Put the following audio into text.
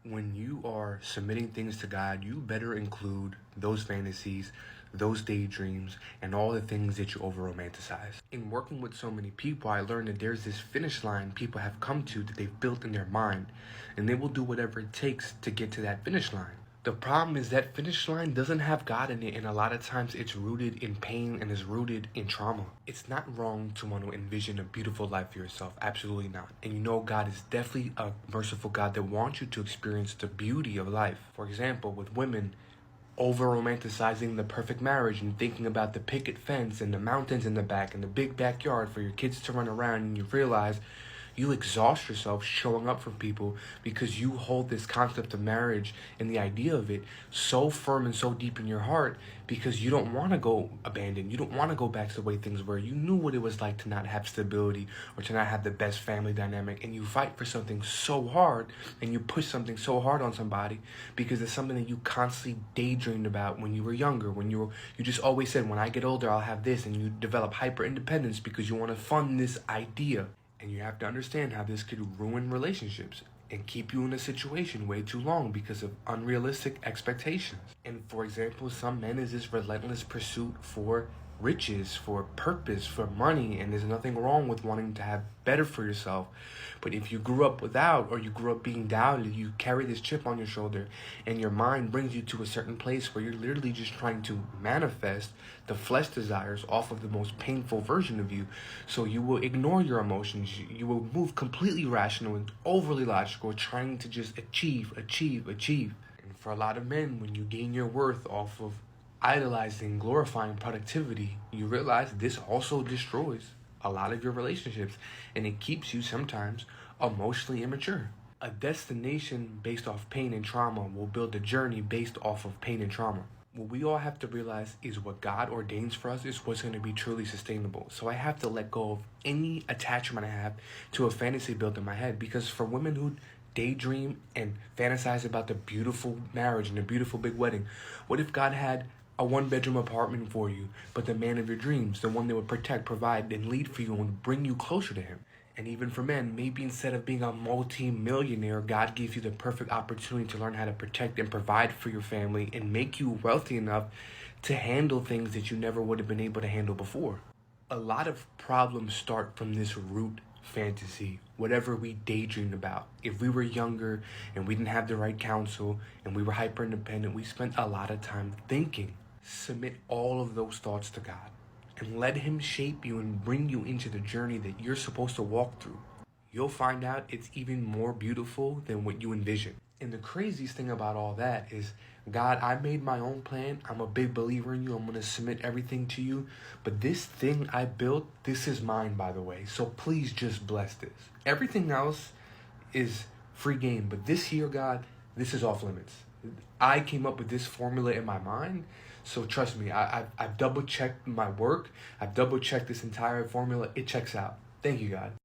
When you are submitting things to God, you better include those fantasies, those daydreams, and all the things that you over-romanticize. In working with so many people, I learned that there's this finish line people have come to that they've built in their mind, and they will do whatever it takes to get to that finish line. The problem is that finish line doesn't have God in it, and a lot of times it's rooted in pain and is rooted in trauma. It's not wrong to want to envision a beautiful life for yourself, absolutely not. And you know God is definitely a merciful God that wants you to experience the beauty of life. For example, with women, over-romanticizing the perfect marriage and thinking about the picket fence and the mountains in the back and the big backyard for your kids to run around, and you realize you exhaust yourself showing up for people because you hold this concept of marriage and the idea of it so firm and so deep in your heart because you don't want to go abandoned. You don't want to go back to the way things were. You knew what it was like to not have stability or to not have the best family dynamic, and you fight for something so hard and you push something so hard on somebody because it's something that you constantly daydreamed about when you were younger, when you just always said, when I get older, I'll have this, and you develop hyper independence because you want to fund this idea. And you have to understand how this could ruin relationships and keep you in a situation way too long because of unrealistic expectations. And for example, some men is this relentless pursuit for riches, for purpose, for money, and there's nothing wrong with wanting to have better for yourself. But if you grew up without, or you grew up being doubted, you carry this chip on your shoulder, and your mind brings you to a certain place where you're literally just trying to manifest the flesh desires off of the most painful version of you. So you will ignore your emotions. You will move completely rational and overly logical, trying to just achieve. And for a lot of men, when you gain your worth off of idolizing, glorifying productivity, you realize this also destroys a lot of your relationships, and it keeps you sometimes emotionally immature. A destination based off pain and trauma will build a journey based off of pain and trauma. What we all have to realize is what God ordains for us is what's going to be truly sustainable. So I have to let go of any attachment I have to a fantasy built in my head, because for women who daydream and fantasize about the beautiful marriage and the beautiful big wedding, what if God had a one-bedroom apartment for you, but the man of your dreams, the one that would protect, provide, and lead for you and bring you closer to him? And even for men, maybe instead of being a multi-millionaire, God gives you the perfect opportunity to learn how to protect and provide for your family and make you wealthy enough to handle things that you never would have been able to handle before. A lot of problems start from this root fantasy, whatever we daydreamed about. If we were younger and we didn't have the right counsel and we were hyper independent, we spent a lot of time thinking. Submit all of those thoughts to God and let him shape you and bring you into the journey that you're supposed to walk through. You'll find out it's even more beautiful than what you envision. And the craziest thing about all that is, God, I made my own plan. I'm a big believer in you. I'm going to submit everything to you. But this thing I built, this is mine, by the way. So please just bless this. Everything else is free game. But this here, God, this is off limits. I came up with this formula in my mind. So trust me, I've double-checked my work. I've double-checked this entire formula. It checks out. Thank you, God.